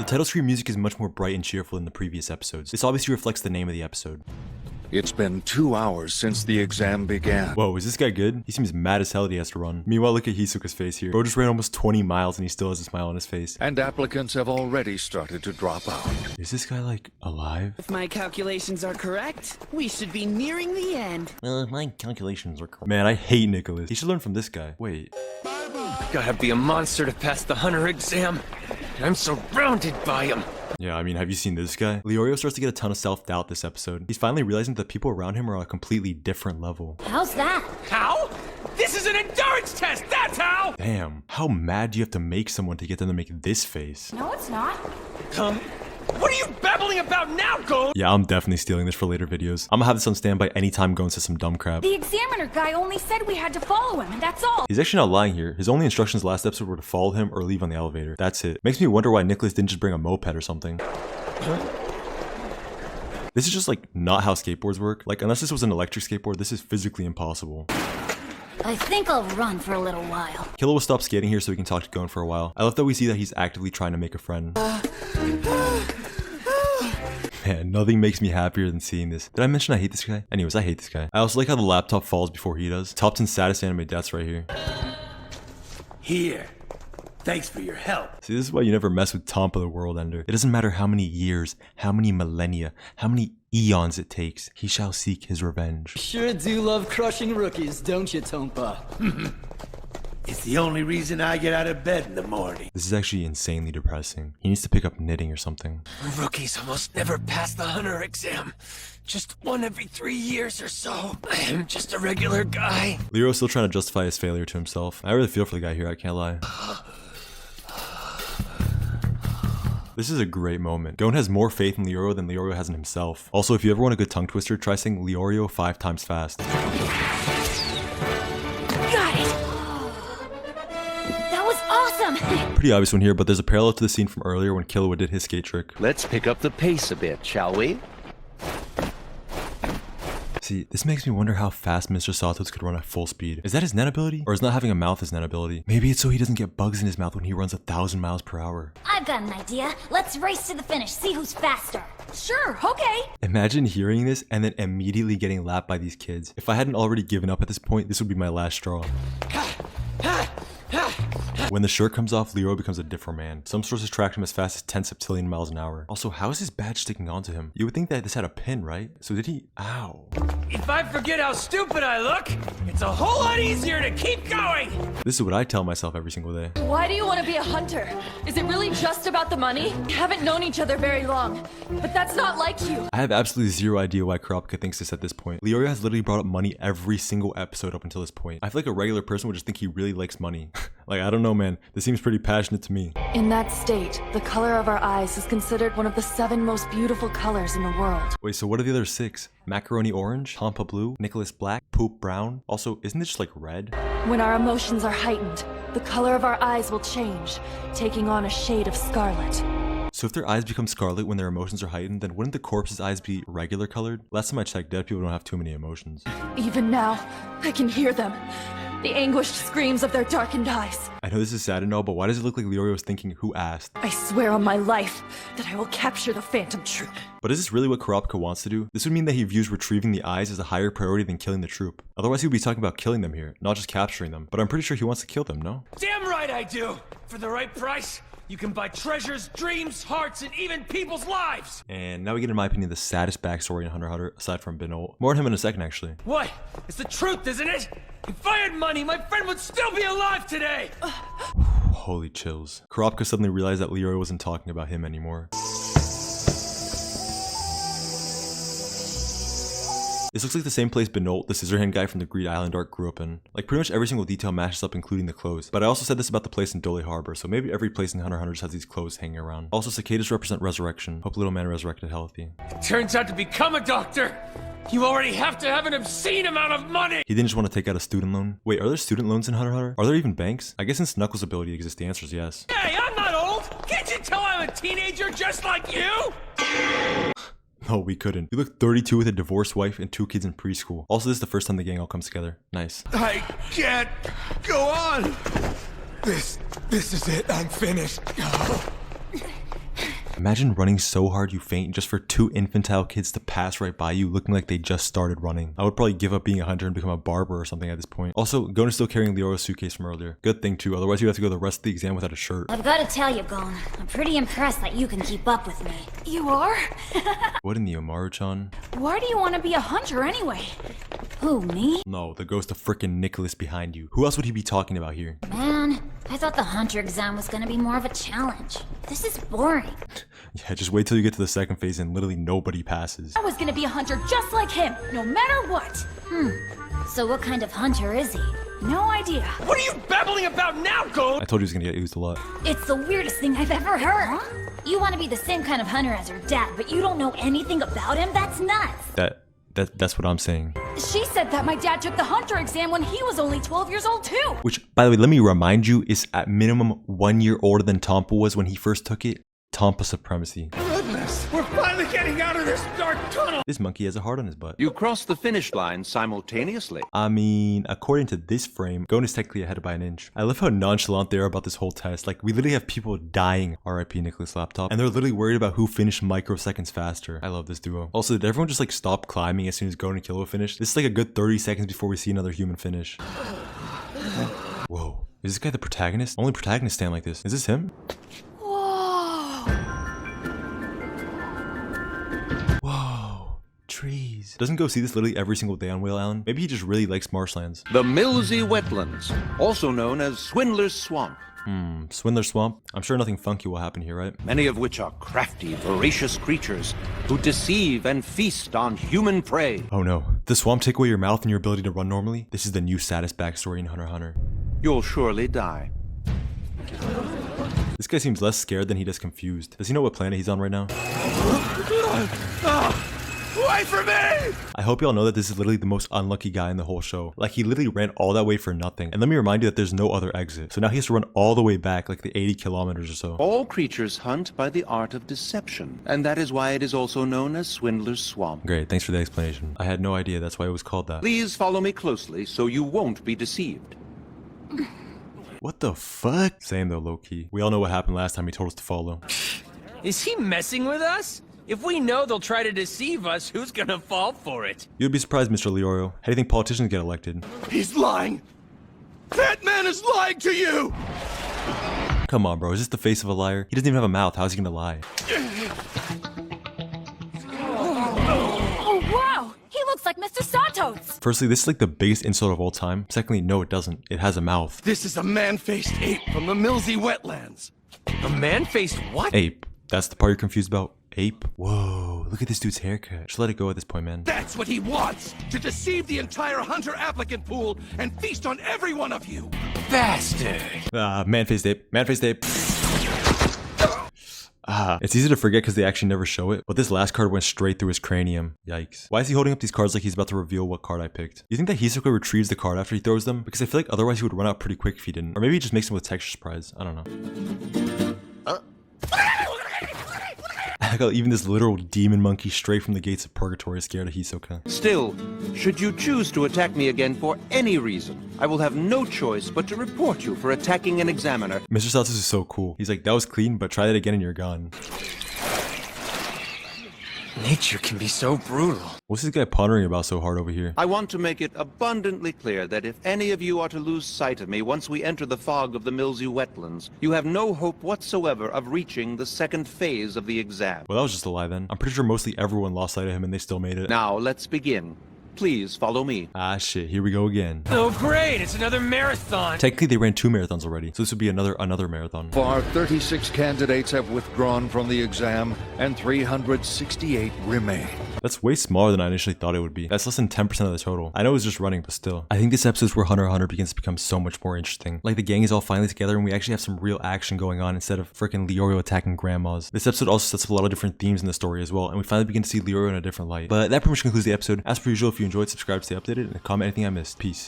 title screen music is much more bright and cheerful than the previous episodes. This obviously reflects the name of the episode. It's been 2 hours since the exam began. Whoa, is this guy good? He seems mad as hell that he has to run. Meanwhile, look at Hisoka's face here. Bro just ran almost 20 miles and he still has a smile on his face. And applicants have already started to drop out. Is this guy, like, alive? If my calculations are correct, we should be nearing the end. Well, if my calculations are correct. Man, I hate Nicholas. He should learn from this guy. Wait. Gotta be a monster to pass the hunter exam. I'm surrounded by him. Yeah, I mean, have you seen this guy? Leorio starts to get a ton of self-doubt this episode. He's finally realizing that the people around him are on a completely different level. How's that? How? This is an endurance test, that's how! Damn, how mad do you have to make someone to get them to make this face? No, it's not. What are you babbling about now, Gold? Yeah, I'm definitely stealing this for later videos. I'm gonna have this on standby anytime Gon says some dumb crap. The examiner guy only said we had to follow him, and that's all. He's actually not lying here. His only instructions last episode were to follow him or leave on the elevator. That's it. Makes me wonder why Nicholas didn't just bring a moped or something. This is just like not how skateboards work. Like, unless this was an electric skateboard, this is physically impossible. I think I'll run for a little while. Killer will stop skating here so we can talk to Gon for a while. I love that we see that he's actively trying to make a friend. Man, nothing makes me happier than seeing this. Did I mention I hate this guy? Anyways, I hate this guy. I also like how the laptop falls before he does. Top 10 saddest anime deaths right here. Here. Thanks for your help. See, this is why you never mess with Tompa the World Ender. It doesn't matter how many years, how many millennia, how many eons it takes. He shall seek his revenge. Sure do love crushing rookies, don't you, Tompa? It's the only reason I get out of bed in the morning. This is actually insanely depressing. He needs to pick up knitting or something. Rookies almost never pass the hunter exam. Just one every 3 years or so. I am just a regular guy. Lero's still trying to justify his failure to himself. I really feel for the guy here, I can't lie. This is a great moment. Gon has more faith in Leorio than Leorio has in himself. Also, if you ever want a good tongue twister, try saying Leorio 5 times fast. Got it! That was awesome! Pretty obvious one here, but there's a parallel to the scene from earlier when Killua did his skate trick. Let's pick up the pace a bit, shall we? See, this makes me wonder how fast Mr. Sawtooth could run at full speed. Is that his net ability? Or is not having a mouth his net ability? Maybe it's so he doesn't get bugs in his mouth when he runs 1,000 miles per hour. I've got an idea. Let's race to the finish, see who's faster. Sure, okay. Imagine hearing this and then immediately getting lapped by these kids. If I hadn't already given up at this point, this would be my last straw. When the shirt comes off, Leroy becomes a different man. Some sources track him as fast as 10 septillion miles an hour. Also, how is his badge sticking onto him? You would think that this had a pin, right? So did he? Ow. If I forget how stupid I look, it's a whole lot easier to keep going. This is what I tell myself every single day. Why do you want to be a hunter? Is it really just about the money? We haven't known each other very long, but that's not like you. I have absolutely zero idea why Kurapika thinks this at this point. Leorio has literally brought up money every single episode up until this point. I feel like a regular person would just think he really likes money. Like, I don't know, man. This seems pretty passionate to me. In that state, the color of our eyes is considered one of the 7 most beautiful colors in the world. Wait, so what are the other 6? Macaroni orange, Pampa blue, Nicholas black, Poop brown. Also, isn't it just like red? When our emotions are heightened, the color of our eyes will change, taking on a shade of scarlet. So if their eyes become scarlet when their emotions are heightened, then wouldn't the corpse's eyes be regular colored? Last time I checked, dead people don't have too many emotions. Even now, I can hear them. The anguished screams of their darkened eyes. I know this is sad and all, but why does it look like Leorio's thinking, who asked? I swear on my life that I will capture the Phantom Troop. But is this really what Kurapika wants to do? This would mean that he views retrieving the eyes as a higher priority than killing the troop. Otherwise he would be talking about killing them here, not just capturing them. But I'm pretty sure he wants to kill them, no? Damn right I do. For the right price, you can buy treasures, dreams, hearts, and even people's lives. And now we get, in my opinion, the saddest backstory in Hunter x Hunter, aside from Benoit. More on him in a second, actually. What? It's the truth, isn't it? If I had money, my friend would still be alive today. Holy chills. Kurapika suddenly realized that Leroy wasn't talking about him anymore. This looks like the same place Benoit, the Scissorhand guy from the Greed Island arc, grew up in. Like, pretty much every single detail matches up, including the clothes. But I also said this about the place in Dole Harbor, so maybe every place in Hunter x Hunter just has these clothes hanging around. Also, cicadas represent resurrection. Hope little man resurrected healthy. It turns out to become a doctor, you already have to have an obscene amount of money. He didn't just want to take out a student loan. Wait, are there student loans in Hunter x Hunter? Are there even banks? I guess since Knuckles' ability exists, the answer is yes. Hey, I'm not old. Can't you tell I'm a teenager just like you? No, we couldn't. You look 32 with a divorced wife and 2 kids in preschool. Also, this is the first time the gang all comes together. Nice. I can't go on. This is it. I'm finished. Imagine running so hard you faint just for 2 infantile kids to pass right by you looking like they just started running. I would probably give up being a hunter and become a barber or something at this point. Also, Gon is still carrying Leoro's suitcase from earlier. Good thing too, otherwise you'd have to go the rest of the exam without a shirt. I've got to tell you, Gon, I'm pretty impressed that you can keep up with me. You are? What in the Omaru-chan? Why do you want to be a hunter anyway? Who, me? No, the ghost of frickin' Nicholas behind you. Who else would he be talking about here? Man, I thought the hunter exam was gonna be more of a challenge. This is boring. Yeah, just wait till you get to the second phase and literally nobody passes. I was gonna be a hunter just like him, no matter what. So what kind of hunter is he? No idea. What are you babbling about now, Gon? I told you he was gonna get used a lot. It's the weirdest thing I've ever heard. You want to be the same kind of hunter as your dad, but you don't know anything about him? That's nuts. That's what I'm saying. She said that my dad took the hunter exam when he was only 12 years old too. Which, by the way, let me remind you, is at minimum 1 year older than Tompa was when he first took it. Tompa supremacy. Goodness, we're finally getting out of this dark tunnel. This monkey has a heart on his butt. You crossed the finish line simultaneously. I mean, according to this frame, Gon is technically ahead by an inch. I love how nonchalant they are about this whole test. Like, we literally have people dying, RIP Nicholas Laptop, and they're literally worried about who finished microseconds faster. I love this duo. Also, did everyone just like stop climbing as soon as Gon and Killua finished? This is like a good 30 seconds before we see another human finish. Whoa. Is this guy the protagonist? Only protagonists stand like this. Is this him? Whoa, trees. Doesn't Go see this literally every single day on Whale Island? Maybe he just really likes marshlands. The Milsey Wetlands, also known as Swindler's Swamp. Swindler Swamp? I'm sure nothing funky will happen here, right? Many of which are crafty, voracious creatures who deceive and feast on human prey. Oh no. Did the swamp take away your mouth and your ability to run normally? This is the new saddest backstory in Hunter x Hunter. You'll surely die. This guy seems less scared than he does confused. Does he know what planet he's on right now? Wait for me! I hope y'all know that this is literally the most unlucky guy in the whole show. Like, he literally ran all that way for nothing. And let me remind you that there's no other exit. So now he has to run all the way back, like the 80 kilometers or so. All creatures hunt by the art of deception, and that is why it is also known as Swindler's Swamp. Great, thanks for the explanation. I had no idea that's why it was called that. Please follow me closely so you won't be deceived. What the fuck? Same though, low-key. We all know what happened last time he told us to follow. Is he messing with us? If we know they'll try to deceive us, who's gonna fall for it? You'd be surprised, Mr. Leorio. How do you think politicians get elected? He's lying. That man is lying to you. Come on, bro. Is this the face of a liar? He doesn't even have a mouth. How's he gonna lie? Oh wow, he looks like Mr. Santos. Firstly, this is like the biggest insult of all time. Secondly, no, it doesn't. It has a mouth. This is a man-faced ape from the Milsey Wetlands. A man-faced what? Ape. That's the part you're confused about? Ape? Whoa, look at this dude's haircut. Just let it go at this point, man. That's what he wants, to deceive the entire hunter applicant pool and feast on every one of you. Bastard. Man-faced ape. Man-faced ape. It's easy to forget because they actually never show it, but this last card went straight through his cranium. Yikes. Why is he holding up these cards like he's about to reveal what card I picked? You think that Hisoka retrieves the card after he throws them? Because I feel like otherwise he would run out pretty quick if he didn't. Or maybe he just makes them with texture surprise. I don't know. I got even this literal demon monkey straight from the gates of purgatory is scared of Hisoka. Still, should you choose to attack me again for any reason, I will have no choice but to report you for attacking an examiner. Mr. Saltus is so cool. He's like, that was clean, but try that again and you're gone. Nature can be so brutal. What's this guy pondering about so hard over here? I want to make it abundantly clear that if any of you are to lose sight of me once we enter the fog of the Milsey Wetlands, you have no hope whatsoever of reaching the second phase of the exam. Well, that was just a lie then. I'm pretty sure mostly everyone lost sight of him and they still made it. Now, let's begin. Please follow me. Ah, shit. Here we go again. Oh, great. It's another marathon. Technically, they ran 2 marathons already, so this would be another marathon. Far 36 candidates have withdrawn from the exam, and 368 remain. That's way smaller than I initially thought it would be. That's less than 10% of the total. I know it was just running, but still. I think this episode is where Hunter x Hunter begins to become so much more interesting. Like, the gang is all finally together and we actually have some real action going on instead of freaking Leorio attacking grandmas. This episode also sets up a lot of different themes in the story as well, and we finally begin to see Leorio in a different light. But that pretty much concludes the episode. As per usual, if you enjoyed, subscribe to stay updated, and comment anything I missed. Peace.